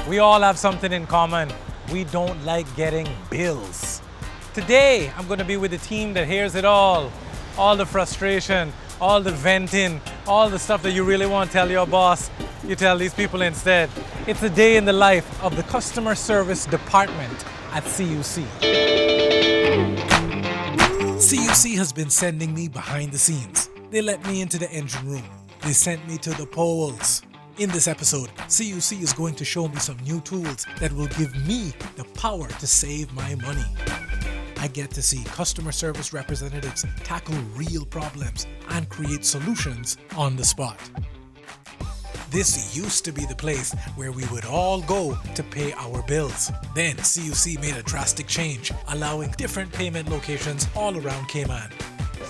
We all have something in common. We don't like getting bills. Today, I'm going to be with a team that hears it all the frustration, all the venting, all the stuff that you really want to tell your boss, you tell these people instead. It's a day in the life of the Customer Service Department at CUC. CUC has been sending me behind the scenes. They let me into the engine room. They sent me to the polls. In this episode, CUC is going to show me some new tools that will give me the power to save my money. I get to see customer service representatives tackle real problems and create solutions on the spot. This used to be the place where we would all go to pay our bills. Then CUC made a drastic change, allowing different payment locations all around Cayman.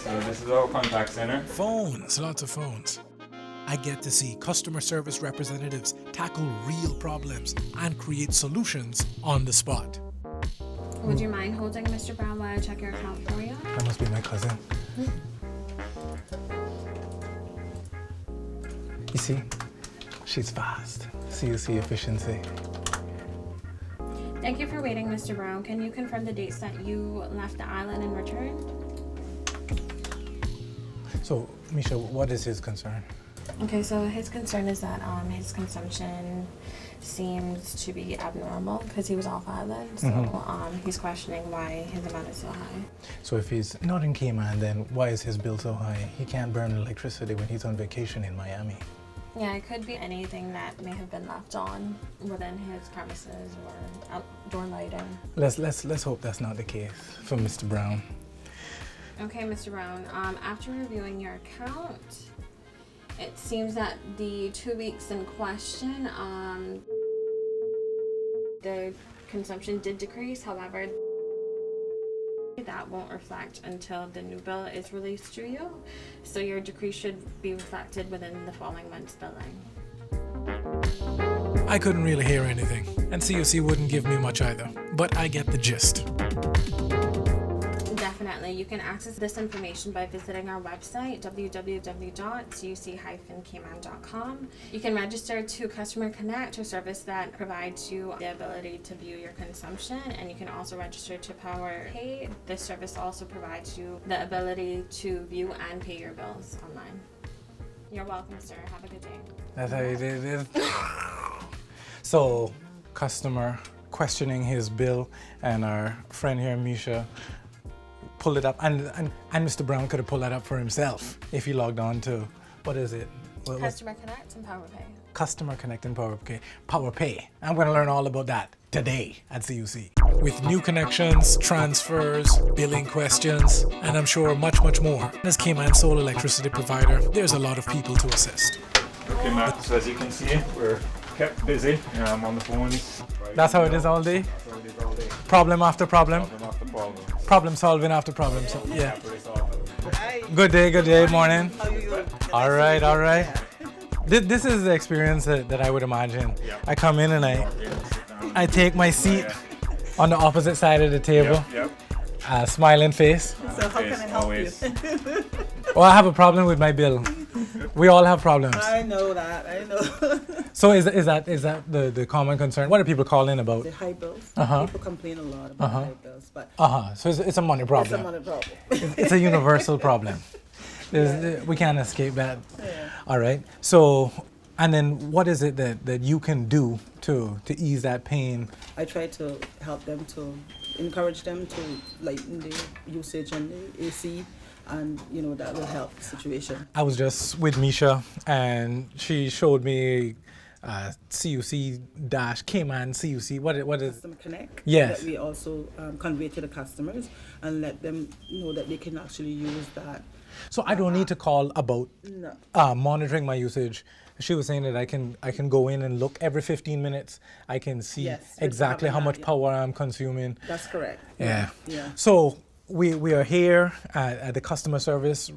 So this is our contact center. Phones, lots of phones. I get to see customer service representatives tackle real problems and create solutions on the spot. Would you mind holding Mr. Brown while I check your account for you? That must be my cousin. You see, she's fast. CUC efficiency. Thank you for waiting, Mr. Brown. Can you confirm the dates that you left the island and returned? So, Misha, what is his concern? Okay, so his concern is that his consumption seems to be abnormal because he was off island. So he's questioning why his amount is so high. So if he's not in Cayman, then why is his bill so high? He can't burn electricity when he's on vacation in Miami. Yeah, it could be anything that may have been left on within his premises or outdoor lighting. Let's hope that's not the case for Mr. Brown. Okay, Mr. Brown. After reviewing your account, it seems that the 2 weeks in question, the consumption did decrease. However, that won't reflect until the new bill is released to you. So your decrease should be reflected within the following month's billing. I couldn't really hear anything, and CUC wouldn't give me much either, but I get the gist. Definitely. You can access this information by visiting our website, www.cuc-cayman.com. You can register to Customer Connect, a service that provides you the ability to view your consumption, and you can also register to Power Pay. This service also provides you the ability to view and pay your bills online. You're welcome, sir. Have a good day. That's how you did it. So, customer questioning his bill, and our friend here, Misha, pulled it up, and Mr. Brown could have pulled that up for himself if he logged on to, what is it? Customer Connect and Power Pay. Customer Connect and Power Pay. I'm going to learn all about that today at CUC. With new connections, transfers, billing questions, and I'm sure much, much more. As Cayman's sole electricity provider, there's a lot of people to assist. Okay, Matt, so as you can see, we're kept busy. I'm on the phones. That's how it is all day? That's how it is all day. Problem after problem? Problem after problem. Problem solving after problem. Yeah. Pretty solid. Good day, morning. How you doing? All right. This is the experience that I would imagine. Yeah. I come in and I take my seat on the opposite side of the table, Yep. smiling face. So how can I help Always. you? Well, I have a problem with my bill. We all have problems. I know that. I know. So is that the common concern? What do people call in about? The high bills. Uh-huh. People complain a lot about high bills, but So it's a money problem. it's a money problem. It's a universal problem. We can't escape that. Yeah. All right. So, and then what is it that you can do to ease that pain? I try to help them, to encourage them to lighten the usage on the AC, and that will help the situation. I was just with Misha, and she showed me CUC-Cayman CUC. What is? Customer Connect. Yes. That we also convey to the customers and let them know that they can actually use that. So I don't need to call about No. monitoring my usage. She was saying that I can go in and look every 15 minutes. I can see Yes, exactly how much yeah. power I'm consuming. That's correct. Yeah. Yeah. So we are here at the customer service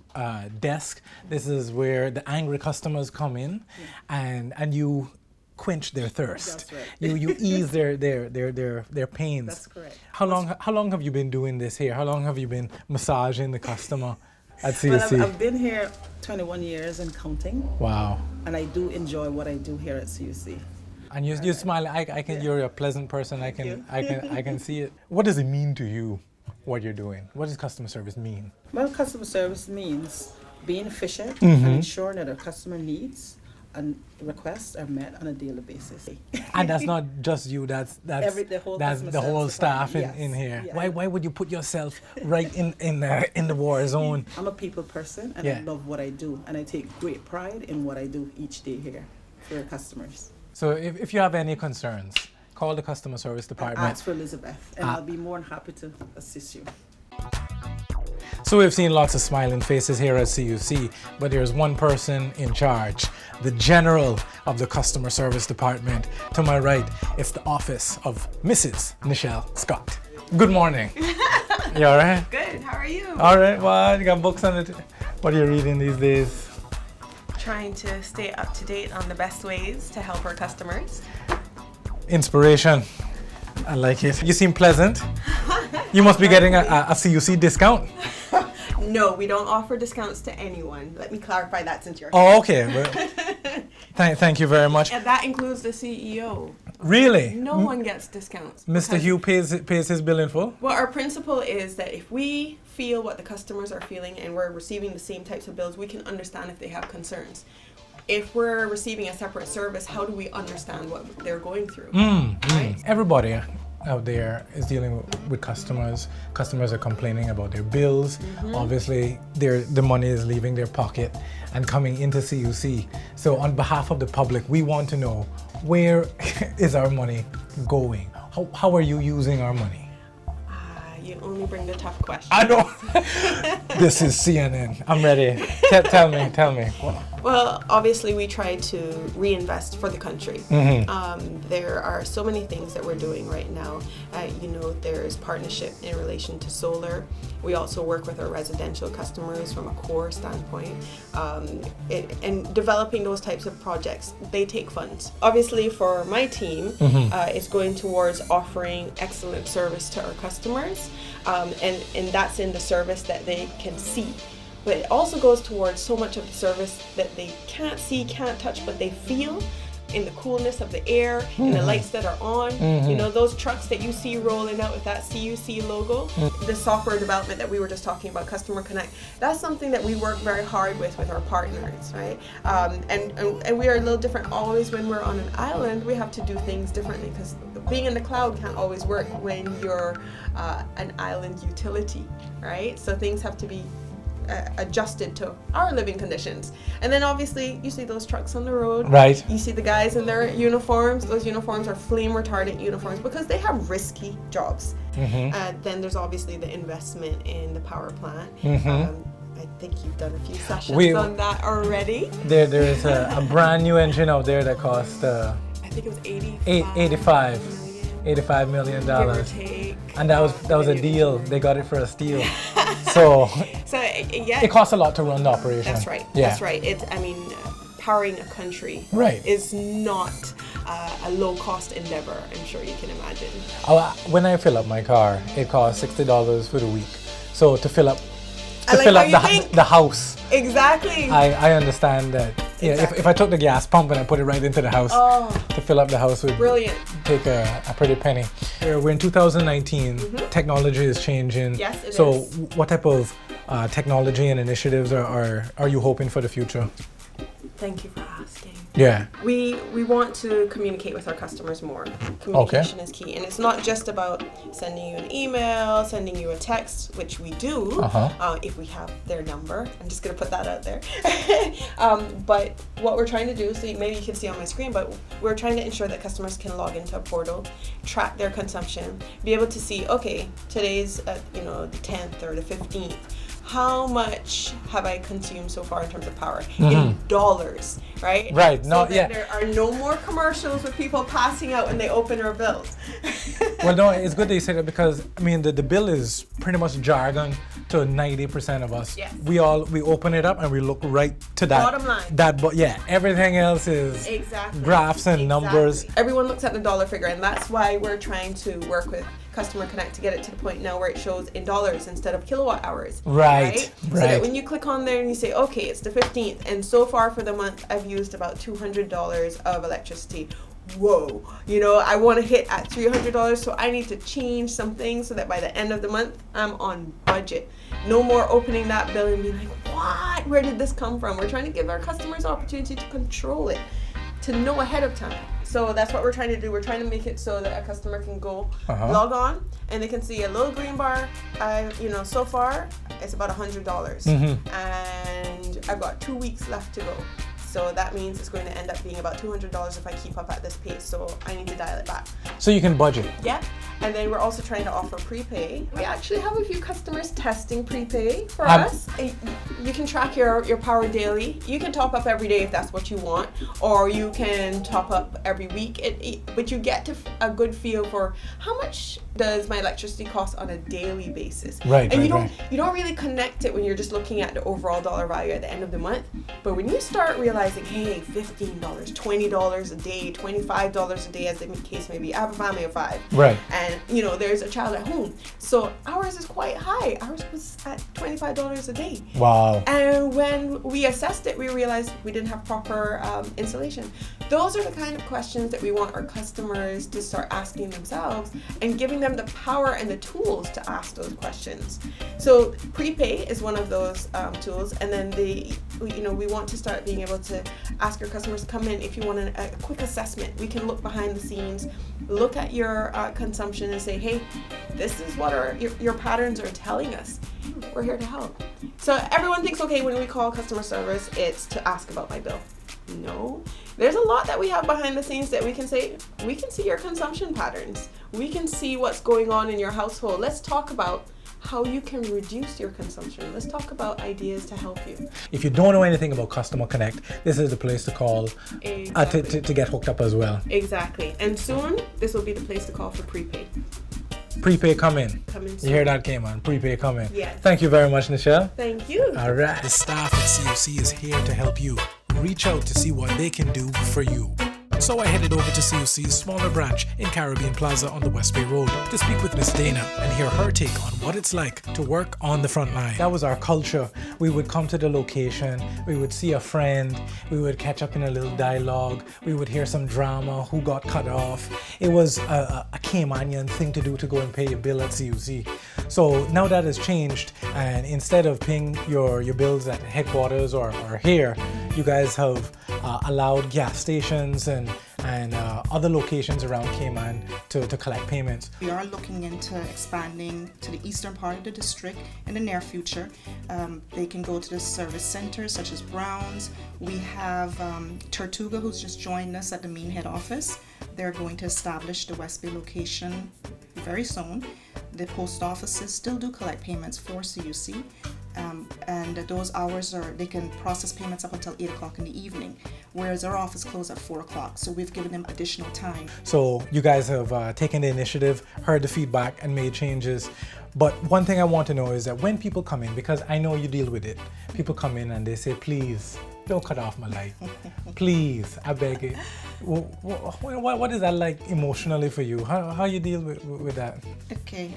desk. This is where the angry customers come in, and you quench their thirst. That's right. You ease their pains. That's correct. How long have you been doing this here? How long have you been massaging the customer at Well, CUC? I've been here 21 years and counting, Wow. and I do enjoy what I do here at CUC. And you smile. I can. You're a pleasant person. I you. can see it. What does it mean to you? What you're doing? What does customer service mean? Well, customer service means being efficient and ensuring that our customer needs and requests are met on a daily basis. And that's not just you. That's the whole that's customer the whole service staff department. in Yes. here. Yeah. Why would you put yourself right in the war zone? I'm a people person and Yeah. I love what I do, and I take great pride in what I do each day here for our customers. So if you have any concerns, call the customer service department. Ask for Elizabeth, and I'll be more than happy to assist you. So we've seen lots of smiling faces here at CUC, but there's one person in charge, the general of the customer service department. To my right, it's the office of Mrs. Nichelle Scott. Good morning. You all right? Good, how are you? All right, well, you got books on it. What are you reading these days? Trying to stay up to date on the best ways to help our customers. Inspiration. I like it. You seem pleasant. You must be getting a CUC discount. No, we don't offer discounts to anyone. Let me clarify that since you're here. Oh, okay. Well, thank you very much. And that includes the CEO. Really? No one gets discounts. Mr. because- Hugh pays his bill in full? Well, our principle is that if we feel what the customers are feeling and we're receiving the same types of bills, we can understand if they have concerns. If we're receiving a separate service, how do we understand what they're going through? Right? Everybody out there is dealing with customers. Customers are complaining about their bills. Obviously, the money is leaving their pocket and coming into CUC. So on behalf of the public, we want to know, where is our money going? How are you using our money? You only bring the tough questions. I know. This is CNN. I'm ready. Tell me. Well, obviously, we try to reinvest for the country. There are so many things that we're doing right now. There's partnership in relation to solar. We also work with our residential customers from a core standpoint. And developing those types of projects, they take funds. Obviously, for my team, it's going towards offering excellent service to our customers. And that's in the service that they can see. But it also goes towards so much of the service that they can't see, can't touch, but they feel in the coolness of the air, in the lights that are on. Those trucks that you see rolling out with that CUC logo, the software development that we were just talking about, Customer Connect, that's something that we work very hard with our partners, right? And we are a little different always when we're on an island. We have to do things differently because being in the cloud can't always work when you're an island utility, right? So things have to be adjusted to our living conditions. And then obviously you see those trucks on the road. Right. You see the guys in their uniforms. Those uniforms are flame retardant uniforms because they have risky jobs. Then there's obviously the investment in the power plant. I think you've done a few sessions on that already. There is a brand new engine out there that cost I think it was $85 million. give or take. And that was a deal. They got it for a steal. So yeah, it costs a lot to run the operation. that's right. Yeah. That's right. Powering a country Right. is not a low-cost endeavor. I'm sure you can imagine. When I fill up my car, it costs $60 for the week. So to fill up the house, Exactly. I understand that. Yeah, Exactly. if I took the gas pump and I put it right into the house, to fill up the house would Brilliant. take a pretty penny. We're in 2019. Technology is changing. Yes, it so is. what type of technology and initiatives are you hoping for the future? Thank you for asking. Yeah. We want to communicate with our customers more. Communication is key. And it's not just about sending you an email, sending you a text, which we do, if we have their number. I'm just going to put that out there. But what we're trying to do, so maybe you can see on my screen, but we're trying to ensure that customers can log into a portal, track their consumption, be able to see, okay, today's the 10th or the 15th. How much have I consumed so far in terms of power? In dollars, right? Right. So that there are no more commercials with people passing out when they open their bills. Well, no, it's good that you say that because the bill is pretty much jargon to 90% of us. Yes. We open it up and we look right to that Bottom line. Everything else is graphs and numbers. Everyone looks at the dollar figure, and that's why we're trying to work with Customer Connect to get it to the point now where it shows in dollars instead of kilowatt hours. Right. So that when you click on there and you say, okay, it's the 15th, and so far for the month I've used about $200 of electricity. whoa, you know, I want to hit at $300, so I need to change some things so that by the end of the month, I'm on budget. No more opening that bill and being like, what? Where did this come from? We're trying to give our customers opportunity to control it, to know ahead of time. So that's what we're trying to do. We're trying to make it so that a customer can go log on and they can see a little green bar. You know, so far it's about $100, and I've got 2 weeks left to go. So that means it's going to end up being about $200 if I keep up at this pace. So I need to dial it back. So you can budget. Yeah. And then we're also trying to offer prepay. We actually have a few customers testing prepay for us. You can track your power daily. You can top up every day if that's what you want, or you can top up every week. But you get to a good feel for how much does my electricity cost on a daily basis. Right. And you don't really connect it when you're just looking at the overall dollar value at the end of the month. But when you start realizing, hey, $15, $20 a day, $25 a day, as the case may be. I have a family of 5. Right. And, you know, there's a child at home. So ours is quite high. Ours was at $25 a day. Wow. And when we assessed it, we realized we didn't have proper installation. Those are the kind of questions that we want our customers to start asking themselves and giving them the power and the tools to ask those questions. So prepay is one of those tools. And then we want to start being able to ask our customers to come in if you want a quick assessment. We can look behind the scenes, look at your consumption and say, hey, this is what your patterns are telling us. We're here to help. So everyone thinks, okay, when we call customer service, it's to ask about my bill. No, there's a lot that we have behind the scenes that we can say, we can see your consumption patterns. We can see what's going on in your household. Let's talk about how you can reduce your consumption. Let's talk about ideas to help you. If you don't know anything about Customer Connect, this is the place to call to get hooked up as well. Exactly. And soon, this will be the place to call for prepay. Prepay come in. Soon. You hear that, came on. Prepay come in. Yes. Thank you very much, Nichelle. Thank you. All right. The staff at CUC is here to help you. Reach out to see what they can do for you. So I headed over to CUC's smaller branch in Caribbean Plaza on the West Bay Road to speak with Miss Dana and hear her take on what it's like to work on the front line. That was our culture. We would come to the location, we would see a friend, we would catch up in a little dialogue, we would hear some drama, who got cut off. It was a Caymanian thing to do to go and pay your bill at CUC. So now that has changed, and instead of paying your bills at headquarters or here, you guys have allowed gas stations and other locations around Cayman to collect payments. We are looking into expanding to the eastern part of the district in the near future. They can go to the service centers such as Brown's. We have Tortuga, who's just joined us at the main head office. They're going to establish the West Bay location very soon. The post offices still do collect payments for CUC. And those hours they can process payments up until 8 o'clock in the evening, whereas our office closes at 4 o'clock. So we've given them additional time. So you guys have taken the initiative, heard the feedback, and made changes. But one thing I want to know is that when people come in, because I know you deal with it, people come in and they say, please, don't cut off my light. Please, I beg it. What is that like emotionally for you? How you deal with that? Okay,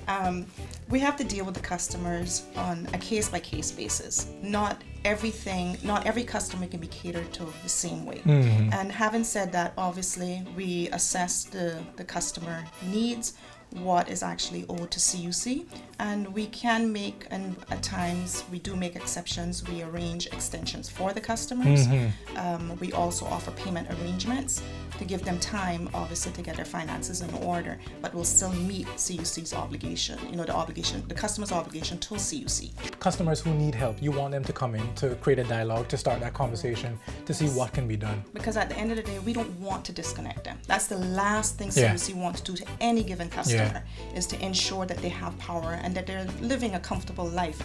we have to deal with the customers on a case-by-case basis. Not every customer can be catered to the same way. Mm-hmm. And having said that, obviously, we assess the customer needs, what is actually owed to CUC, and we can make, and at times we do make exceptions. We arrange extensions for the customers. Mm-hmm. We also offer payment arrangements to give them time, obviously, to get their finances in order, but we'll still meet CUC's obligation, the customer's obligation to CUC. Customers who need help, you want them to come in to create a dialogue, to start that conversation, to see what can be done. Because at the end of the day, we don't want to disconnect them. That's the last thing Yeah. CUC wants to do to any given customer, is to ensure that they have power and that they're living a comfortable life.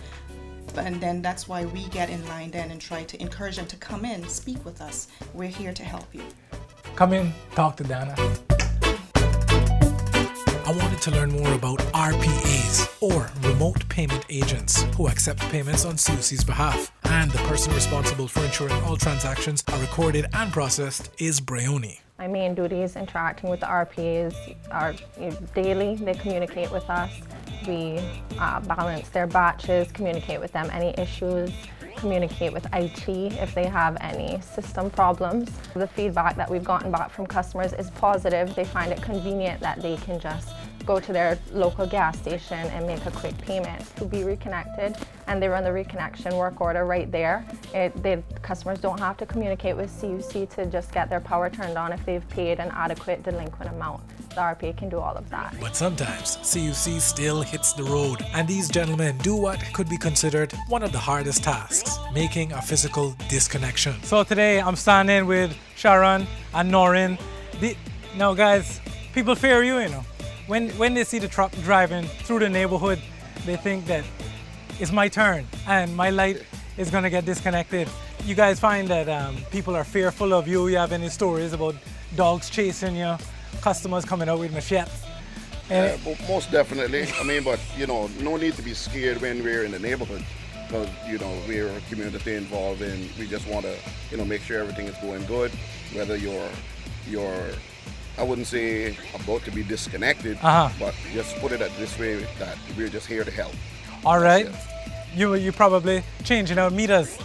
And then that's why we get in line then and try to encourage them to come in, speak with us. We're here to help you. Come in, talk to Dana. I wanted to learn more about RPAs, or remote payment agents, who accept payments on CUC's behalf. And the person responsible for ensuring all transactions are recorded and processed is Breoni. My main duties interacting with the RPAs are daily. They communicate with us. We balance their batches, communicate with them any issues. communicate with IT if they have any system problems. The feedback that we've gotten back from customers is positive. They find it convenient that they can just go to their local gas station and make a quick payment to be reconnected, and they run the reconnection work order right there. Customers don't have to communicate with CUC to just get their power turned on if they've paid an adequate delinquent amount. The RPA can do all of that. But sometimes CUC still hits the road, and these gentlemen do what could be considered one of the hardest tasks, making a physical disconnection. So today I'm standing with Sharon and Noreen. Now guys, people fear you, you know. When they see the truck driving through the neighborhood, they think that it's my turn and my light is gonna get disconnected. You guys find that people are fearful of you? You have any stories about dogs chasing you, customers coming out with machetes? Most definitely. I mean, but you know, no need to be scared when we're in the neighborhood, because you know we're a community involved, and we just want to make sure everything is going good. Whether you're I wouldn't say about to be disconnected, but just put it this way, that we're just here to help. All right. You probably changing out meters,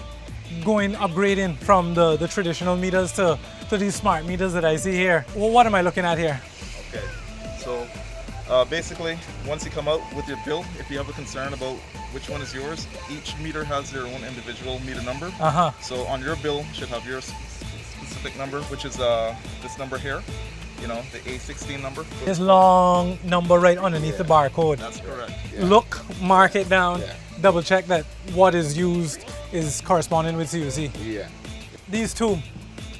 upgrading from the traditional meters to these smart meters that I see here. Well, what am I looking at here? Okay, so basically, once you come out with your bill, if you have a concern about which one is yours, each meter has their own individual meter number. So on your bill should have your specific number, which is this number here. You know, the A16 number. This long number right underneath the barcode. That's correct. Yeah. Look, mark it down, double check that what is used is corresponding with CUC. Yeah. These two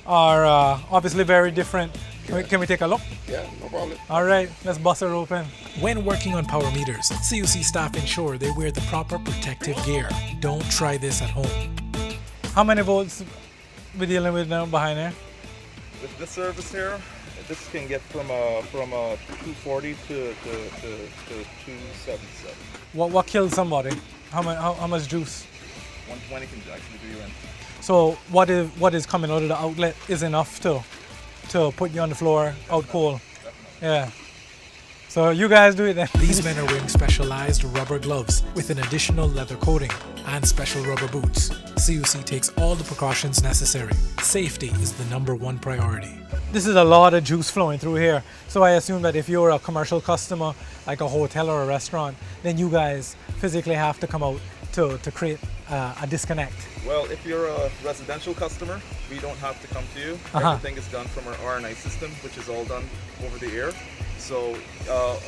are obviously very different. Can we take a look? Yeah, no problem. All right, let's bust her open. When working on power meters, CUC staff ensure they wear the proper protective gear. Don't try this at home. How many volts we dealing with now behind here? With this service here, this can get from 240 to 277. What kills somebody? How much juice? 120 can actually do you in. So what is coming out of the outlet is enough to put you on the floor out cold. Definitely. Yeah. So you guys do it then. These men are wearing specialized rubber gloves with an additional leather coating and special rubber boots. CUC takes all the precautions necessary. Safety is the #1 priority. This is a lot of juice flowing through here. So I assume that if you're a commercial customer, like a hotel or a restaurant, then you guys physically have to come out to create a disconnect. Well, if you're a residential customer, we don't have to come to you. Everything is done from our RNI system, which is all done over the air. So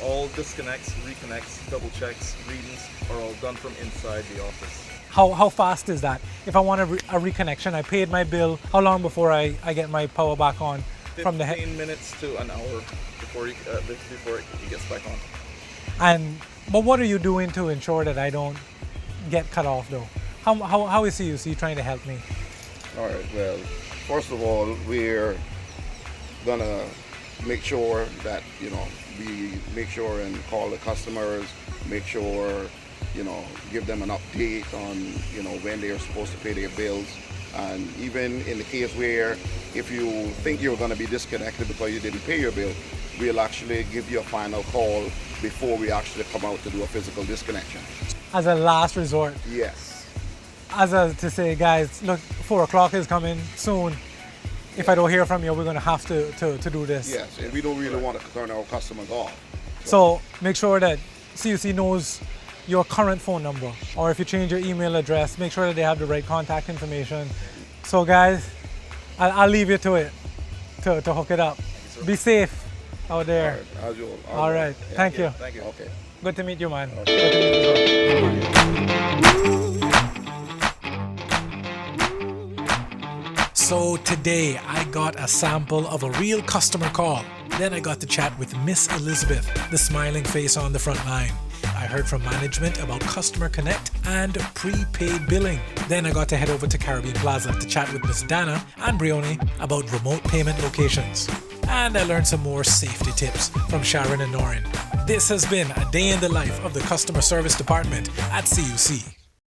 all disconnects, reconnects, double checks, readings are all done from inside the office. How fast is that? If I want a reconnection, I paid my bill, how long before I get my power back on? 15 minutes to an hour before it gets back on. But what are you doing to ensure that I don't get cut off though? How is CUC trying to help me? All right. Well, first of all, we're gonna make sure that we make sure and call the customers, make sure give them an update on when they are supposed to pay their bills. And even in the case where if you think you're going to be disconnected because you didn't pay your bill, we'll actually give you a final call before we actually come out to do a physical disconnection. As a last resort? Yes. To say, guys, look, 4 o'clock is coming soon. If I don't hear from you, we're going to have to do this. Yes, and we don't really want to turn our customers off. So make sure that CUC knows your current phone number, or if you change your email address, make sure that they have the right contact information. So guys, I'll leave you to it, to hook it up. Be safe out there. All right, as usual. All right. Yeah. Thank you. Thank you. Okay. Good to meet you, man. Okay. Good to meet you. So today I got a sample of a real customer call. Then I got to chat with Miss Elizabeth, the smiling face on the front line. I heard from management about Customer Connect and prepaid billing. Then I got to head over to Caribbean Plaza to chat with Miss Dana and Brioni about remote payment locations. And I learned some more safety tips from Sharon and Noreen. This has been a day in the life of the Customer Service Department at CUC.